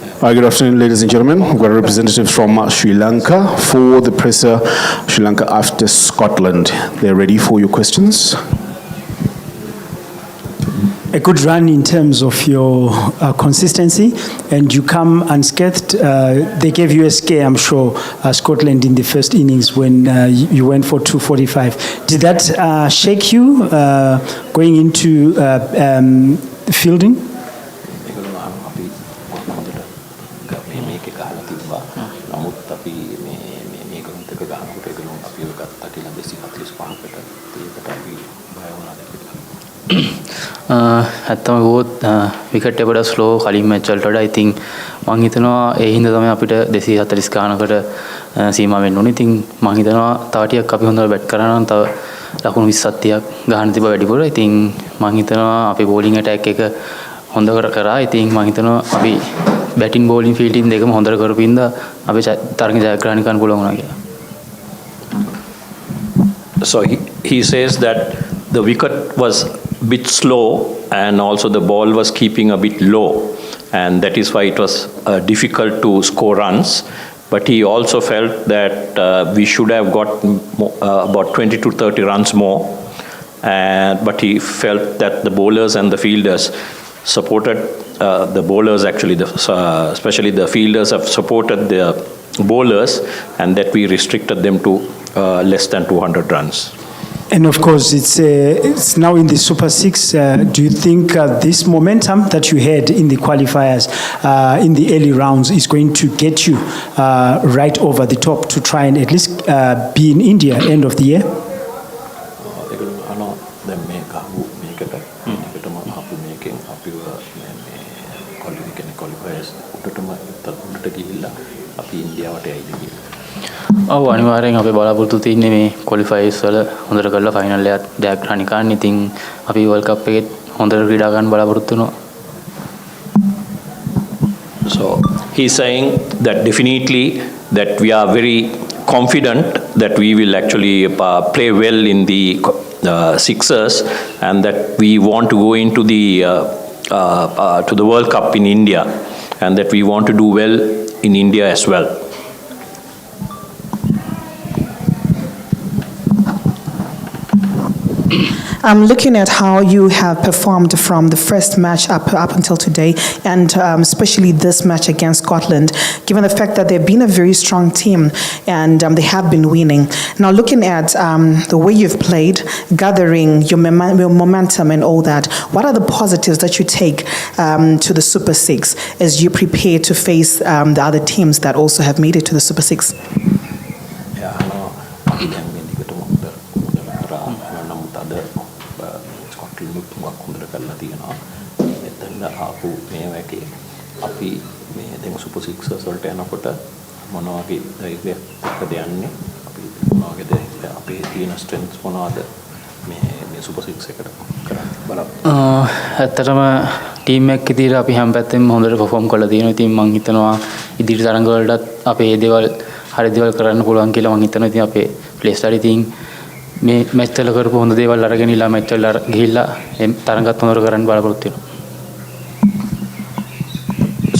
Good afternoon, ladies and gentlemen. We've got a representative from Sri Lanka for the presser, Sri Lanka after Scotland. They're ready for your questions. A good run in terms of your consistency, and you come unscathed. They gave you a scare, I'm sure, Scotland in the first innings when you went for 245. Did that shake you going into fielding? ඇත්තම ගොත් wicket එකට slow කලින් match වලට වඩා ඉතින් මම හිතනවා ඒ හින්දා තමයි අපිට 240 ගානකට සීමා වෙන්න ඕනේ. ඉතින් මම හිතනවා තව ටිකක් අපි හොඳට බැට් කරා නම් තව ලකුණු 20ක් 30ක් ගහන්න තිබ්බ වැඩිපුර. ඉතින් මම හිතනවා අපි බෝලිං ඇටැක් එක හොඳට කරා. ඉතින් මම හිතනවා අපි බැටින් බෝලිං ෆීල්ඩින් දෙකම හොඳට කරපු හින්දා අපි තරඟ ජයග්‍රහණය කරන්න පුළුවන් වුණා කියලා. So he says that the wicket was bit slow and also the ball was keeping a bit low, and that is why it was difficult to score runs. But he also felt that we should have got about 20 to 30 runs more, but he felt that the bowlers and the fielders supported the bowlers, actually especially the fielders have supported the bowlers, and that we restricted them to less than 200 runs. And of course, it's now in the Super 6. Do you think this momentum that you had in the qualifiers, in the early rounds, is going to get you right over the top to try and at least be in India end of the year? ඔව් අනිවාර්යෙන් අපි බලාපොරොත්තු තියන්නේ මේ ක්වොලිෆයර්ස් වල හොඳට කරලා final එකත් ජයග්‍රහණය කරන්න. ඉතින් අපි වර්ල්ඩ් කප් එකේ හොඳට ක්‍රීඩා ගන්න බලාපොරොත්තු වෙනවා. So he's saying that definitely that we are very confident that we will actually play well in the Sixers, and that we want to go into the World Cup in India, and that we want to do well in India as well. I'm looking at how you have performed from the first match up until today, and especially this match against Scotland, given the fact that they've been a very strong team and they have been winning. Now, looking at the way you've played, gathering your momentum and all that, what are the positives that you take to the Super 6 as you prepare to face the other teams that also have made it to the Super 6? අපි මේ දැන් super සික්සර්ස් වලට යනකොට මොන වගේ ධෛර්යයක්ද යන්නේ අපි මොන වගේද අපේ තියෙන ස්ට්‍රෙන්ත්ස් මොනවාද මේ සුපර් සික්ස් එකට කරන්න බලමු. ඇත්තටම ටීම් එකක් විදිහට අපි හැම පැත්තෙම හොඳට පර්ෆෝම් කරලා තියෙනවා. ඉතින් මම හිතනවා ඉදිරි තරඟ වලටත් අපේ මේ දේවල් හරි දේවල් කරන්න පුළුවන් කියලා මම හිතනවා. ඉතින් අපේ ප්ලේස්ලා ඉතින් මේ මැච් වල කරපු හොඳ දේවල් අරගෙන ඉලා මැච් වල ගිහිල්ලා තරඟත් හොඳට කරන්න බලාපොරොත්තු වෙනවා.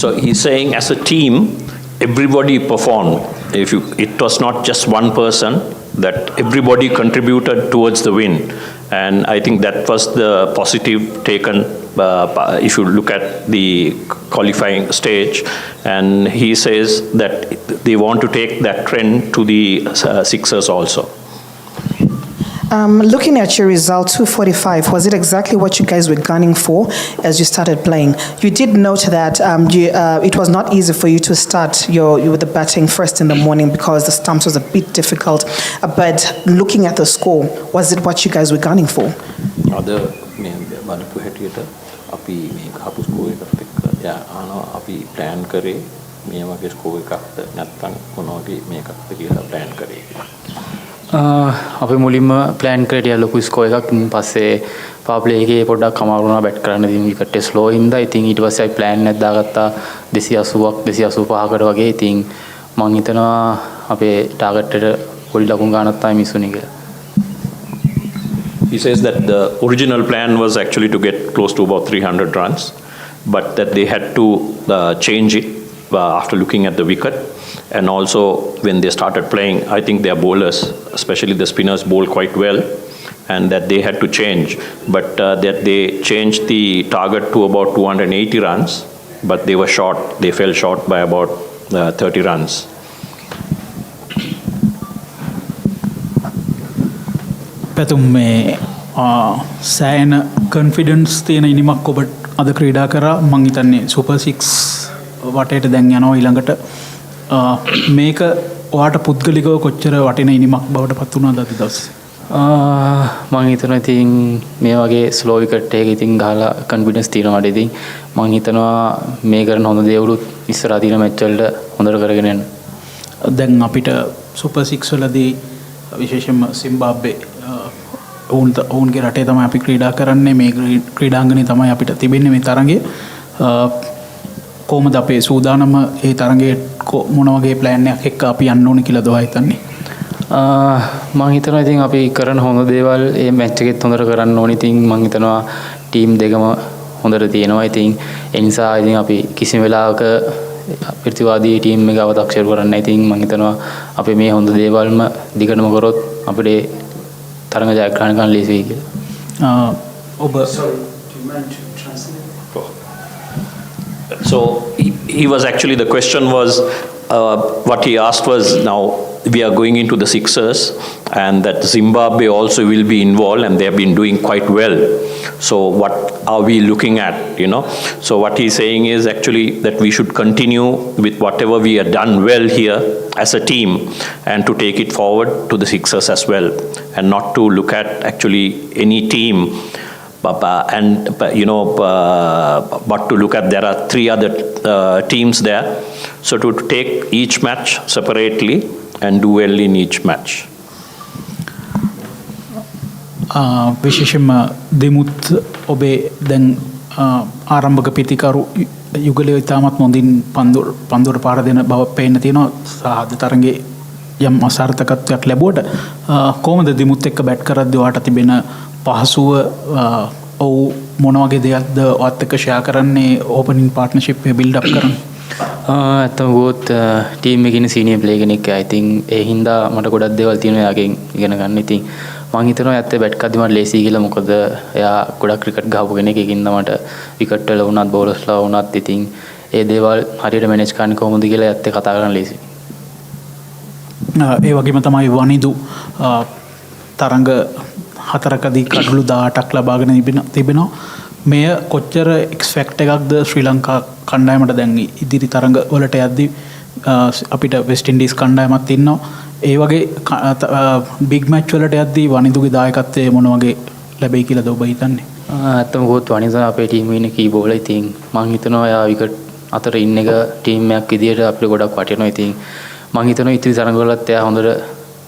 So he's saying as a team, everybody performed. It was not just one person, that everybody contributed towards the win. And I think that was the positive taken if you look at the qualifying stage. And he says that they want to take that trend to the Sixers also. Looking at your result, 245, was it exactly what you guys were gunning for as you started playing? You did note that it was not easy for you to start with the batting first in the morning because the stumps was a bit difficult. But looking at the score, was it what you guys were gunning for? අපි මේ ගහපු score එකත් එක්ක අපි plan කරේ මේ වගේ score එකක්ද නැත්නම් මොන වගේ මේකක්ද කියලා ප්ලෑන් කරේ. අපි මුලින්ම ප්ලෑන් කරේ ටික ලොකු ස්කෝර් එකක්. පස්සේ පවර් ප්ලේ එකේ පොඩ්ඩක් අමාරු වුණා බැට් කරන්න. ඉතින් විකට් එක ස්ලෝ හින්දා ඉතින් ඊට පස්සේ අපි ප්ලෑන් එකක් දාගත්තා 280ක් 285කට වගේ. ඉතින් මම හිතනවා අපේ ටාගට් එකට පොඩි ලකුණු ගන්නත් තමයි මිස් වුනේ කියලා. He says that the original plan was actually to get close to about 300 runs, but that they had to change it after looking at the wicket. And also when they started playing, I think their bowlers, especially the spinners, bowled quite well, and that they had to change. But that they changed the target to about 280 runs, but they were short. They fell short by about 30 runs. පැතුම් මේ සෑන confidence තියෙන ඉනිමක් ඔබ අද ක්‍රීඩා කරා මං හිතන්නේ super 6 වටේට දැන් යනවා ඊළඟට මේක ඔයාට පුද්ගලිකව කොච්චර වටින ඉනිමක් බවට පත් වුණාද අද දවසේ මං හිතනවා ඉතින් මේ වගේ ස්ලෝ විකට් එකක ඉතින් ගහලා කන්ෆිඩන්ස් තියෙනවා ඉතින් මං හිතනවා මේ කරන හොඳ දේවලුත් ඉස්සරහා තියෙන මැච් වලට හොඳට කරගෙන යන්න දැන් අපිට සුපර් 6 වලදී විශේෂයෙන්ම සිම්බාබ්වේ ඔවුන්ගේ රටේ තමයි අපි ක්‍රීඩා කරන්නේ මේ ක්‍රීඩාංගණේ තමයි අපිට තිබෙන්නේ මේ තරඟය කොහොමද අපේ සූදානම ඒ තරඟයේ මොන වගේ ප්ලෑන් එකක් එක්ක අපි යන්න ඕනේ කියලාද ඔයා හිතන්නේ මම හිතනවා ඉතින් අපි කරන හොඳ දේවල් මේ මැච් එකෙත් හොඳට කරන්න ඕනේ ඉතින් මම හිතනවා ටීම් දෙකම හොඳට තියෙනවා ඉතින් ඒ නිසා ඉතින් අපි කිසිම වෙලාවක ප්‍රතිවාදී ටීම් එක අවතක්සේරු කරන්න ඉතින් මම හිතනවා අපි මේ හොඳ දේවල්ම දිගටම කරොත් අපිට තරඟ ජයග්‍රහණය කරන්න ලේසි වෙයි කියලා. ඔබ Sorry, do you mind to translate? So he was actually, the question was, what he asked was, now we are going into the Sixers and that Zimbabwe also will be involved and they have been doing quite well. So what are we looking at, you know? So what he's saying is actually that we should continue with whatever we have done well here as a team and to take it forward to the Sixers as well and not to look at actually any team but to look at there are 3 other teams there. So to take each match separately and do well in each match. විශේෂයෙන්ම දෙමුත් ඔබේ දැන් ආරම්භක පිතිකරු යුගලයේ ඉතාමත් හොඳින් පන්දුර පාර දෙන බව පේන්න තියෙනවා සාහද තරඟේ යම් අසාර්ථකත්වයක් ලැබුවට කොහොමද දෙමුත් එක්ක බැට් කරද්දී ඔයාට තිබෙන පහසුව ඔව් මොන වගේ දෙයක්ද ඔයත් එක්ක ෂෙයා කරන්නේ ඕපනින් පාර්ට්නර්ෂිප් එක බිල්ඩ් අප් කරන්න ඇත්තම ගොත් ටීම් එකේ ඉන්න සීනියර් ප්ලේයර් කෙනෙක් ආ ඉතින් ඒ හින්දා මට ගොඩක් දේවල් තියෙනවා එයාගෙන් ඉගෙන ගන්න ඉතින් මම හිතනවා ඇත්තට බැට් කරද්දී මට ලේසි කියලා මොකද එයා ගොඩක් ක්‍රිකට් ගහපු කෙනෙක් ඒකින්ද මට විකට් වල වුණත් බෝලර්ස්ලා වුණත් ඉතින් ඒ දේවල් හරියට මැනේජ් කරන්න කොහොමද කියලා ඇත්තට කතා කරන්න ලේසි ඒ වගේම තමයි වනිදු තරඟ 4කදී කඩලු 18ක් ලබාගෙන තිබෙනවා මෙය කොච්චර එක්ස්පෙක්ට් එකක්ද ශ්‍රී ලංකා කණ්ඩායමට දැන් ඉදිරි තරඟ වලට යද්දී අපිට වෙස්ට් ඉන්ඩීස් කණ්ඩායමක් ඉන්නවා ඒ වගේ බිග් මැච් වලට යද්දී වනිදුගේ දායකත්වය මොන වගේ ලැබෙයි කියලාද ඔබ හිතන්නේ ඇත්තම ගොත් වනිදු අපේ ටීම් එකේ ඉන්න කී බෝලර් ඉතින් මම හිතනවා එයා විකට් අතර ඉන්න එක ටීම් එකක් විදියට අපිට ගොඩක් වටිනවා ඉතින් මම හිතනවා ඉතිරි තරඟ වලත් එයා හොඳට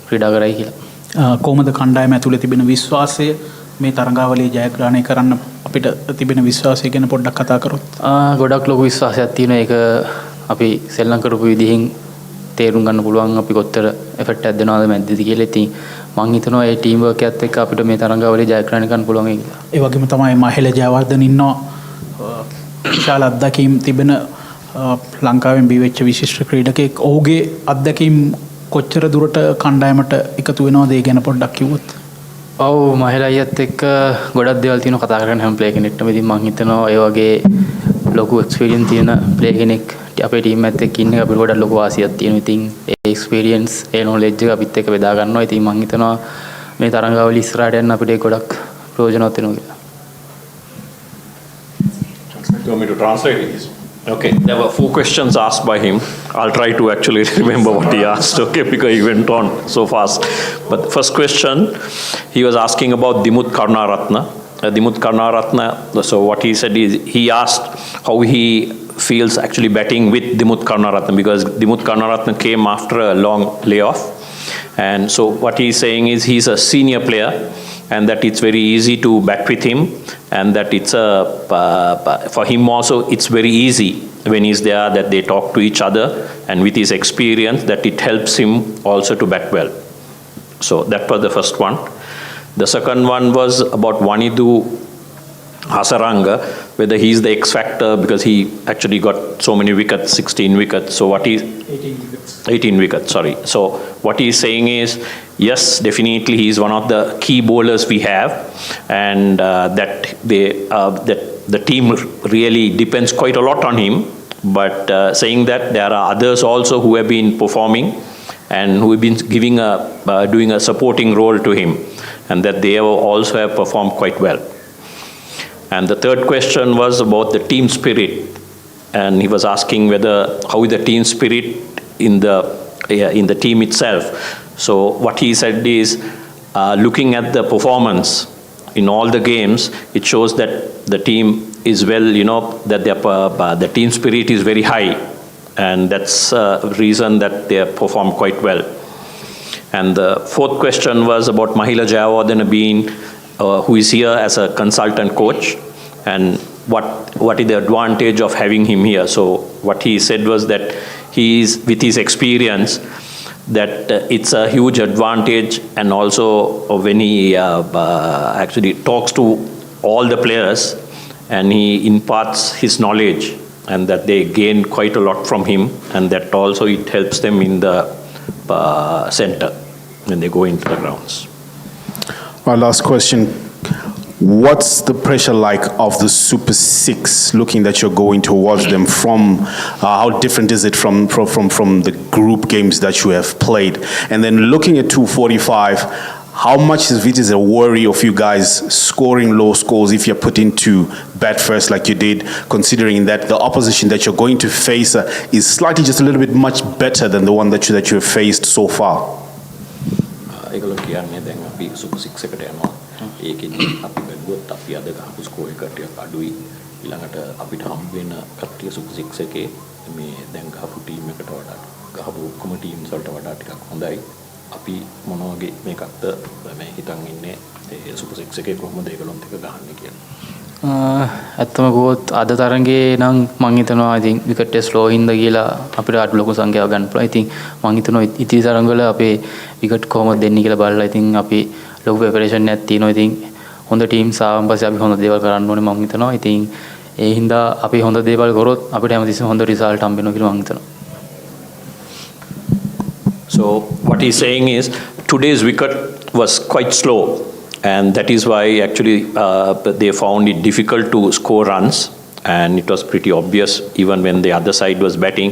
ක්‍රීඩා කරයි කියලා කොහොමද කණ්ඩායම ඇතුලේ තිබෙන විශ්වාසය මේ තරඟාවලිය ජයග්‍රහණය කරන්න අපිට තිබෙන විශ්වාසය ගැන පොඩ්ඩක් කතා කරොත් ගොඩක් ලොකු විශ්වාසයක් තියෙනවා ඒක අපි සෙල්ලම් කරපු විදිහින් තේරුම් ගන්න පුළුවන් අපි කොච්චර එෆර්ට් එකක් දෙනවද මැද්දේදී කියලා ඉතින් මම හිතනවා ඒ ටීම් වර්ක් එකත් එක්ක අපිට මේ තරඟාවලිය ජයග්‍රහණය කරන්න පුළුවන් කියලා ඒ වගේම තමයි මහේල ජයවර්ධන ඉන්නවා විශාල අත්දැකීම් තිබෙන ලංකාවෙන් බිහිවෙච්ච විශිෂ්ට ක්‍රීඩකෙක් ඔහුගේ අත්දැකීම් කොච්චර දුරට කණ්ඩායමට එකතු වෙනවද ඒ ගැන පොඩ්ඩක් කිව්වොත් ඔව් මහේල අයියත් එක්ක ගොඩක් දේවල් තියෙනවා කතා කරන්න හැම ප්ලේ කෙනෙක්ටම ඉතින් මම හිතනවා ඒ වගේ ලොකු එක්ස්පීරියන්ස් තියෙන ප්ලේ කෙනෙක් අපේ ටීම් එකත් එක්ක ඉන්න එක අපිට ගොඩක් ලොකු වාසියක් තියෙනවා ඉතින් ඒ එක්ස්පීරියන්ස් ඒ නොලෙජ් එක අපිත් එක්ක බෙදා ගන්නවා ඉතින් මම හිතනවා මේ තරඟාවලිය ඉස්සරහට යන්න අපිට ගොඩක් ප්‍රයෝජනවත් වෙනවා කියලා You want me to translate it? Okay, there were 4 questions asked by him. I'll try to actually remember what he asked, okay, because he went on so fast. But the first question, he was asking about Dimuth Karunaratne. Dimuth Karunaratne, so what he said is, he asked how he feels actually batting with Dimuth Karunaratne, because Dimuth Karunaratne came after a long layoff. And so what he's saying is he's a senior player, and that it's very easy to bat with him, and that it's for him also it's very easy when he's there that they talk to each other, and with his experience that it helps him also to bat well. So that was the first one. The second one was about Wanidu Hasaranga, whether he's the X factor because he actually got so many wickets, 16 wickets. So what 18 wickets, sorry. So what he's saying is, yes, definitely he's one of the key bowlers we have, and that the team really depends quite a lot on him. But saying that there are others also who have been performing and who have been doing a supporting role to him, and that they also have performed quite well. And the third question was about the team spirit, and he was asking how is the team spirit in the team itself. So what he said is, looking at the performance in all the games, it shows that the team is well, that the team spirit is very high, and that's a reason that they have performed quite well. And the fourth question was about Mahela Jayawardene who is here as a consultant coach, and what is the advantage of having him here. So what he said was that he is, with his experience, that it's a huge advantage, and also when he actually talks to all the players and he imparts his knowledge, and that they gain quite a lot from him, and that also it helps them in the center when they go into the grounds. Our last question. What's the pressure like of the Super Six, looking that you're going towards them from, how different is it from the group games that you have played? And then looking at 245, how much of it is a worry of you guys scoring low scores if you're put into bat first like you did, considering that the opposition that you're going to face is slightly just a little bit much better than the one that you have faced so far? ඒගොල්ලෝ කියන්නේ දැන් අපි super 6 එකට යනවා. ඒකෙදි අපි බැලුවොත් අපි අද ගහපු ස්කෝර් එක ටිකක් අඩුයි. ඊළඟට අපිට හම්බ වෙන කට්ටිය සුපර් 6 එකේ මේ දැන් ගහපු ටීම් එකට වඩා ගහපු ඔක්කොම ටීම්ස් වලට වඩා ටිකක් හොඳයි. අපි මොන වගේ මේකක්ද මේ හිතන් ඉන්නේ ඒ සුපර් 6 එකේ කොහොමද ඒගොල්ලොන්ත් එක ගහන්නේ කියලා. ඇත්තම ගොත් අද තරගේ නම් මං හිතනවා ඉතින් විකට් ස්ලෝ හින්දා කියලා අපිට අඩු ලොකු සංඛ්‍යාවක් ගන්න පුළුවන්. ඉතින් මං හිතනවා ඉතිරි තරංගවල අපේ විකට් කොහොමද දෙන්නේ කියලා බලලා ඉතින් අපි ලොකු ප්‍රෙපරේෂන් එකක් තියෙනවා. ඉතින් හොඳ ටීම්ස් ආවන් පස්සේ අපි හොඳ දේවල් කරන්න ඕනේ මං හිතනවා. ඉතින් ඒ හින්දා අපි හොඳ දේවල් කරොත් අපිට හැමතිස්සෙම හොඳ රිසල්ට් හම්බ වෙනවා කියලා මං හිතනවා. So what he's saying is, today's wicket was quite slow, and that is why actually they found it difficult to score runs, and it was pretty obvious even when the other side was batting,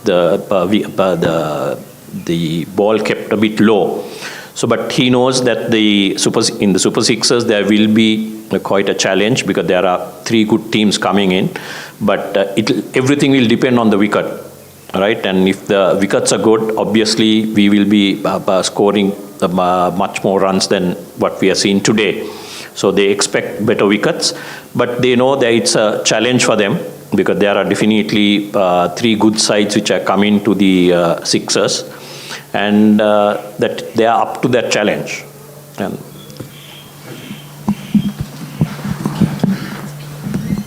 the ball kept a bit low. So but he knows that in the Super Sixers there will be quite a challenge because there are 3 good teams coming in, but everything will depend on the wicket, right? And if the wickets are good, obviously we will be scoring much more runs than what we are seeing today. So they expect better wickets, but they know that it's a challenge for them because there are definitely 3 good sides which are coming to the Sixers, and that they are up to that challenge. And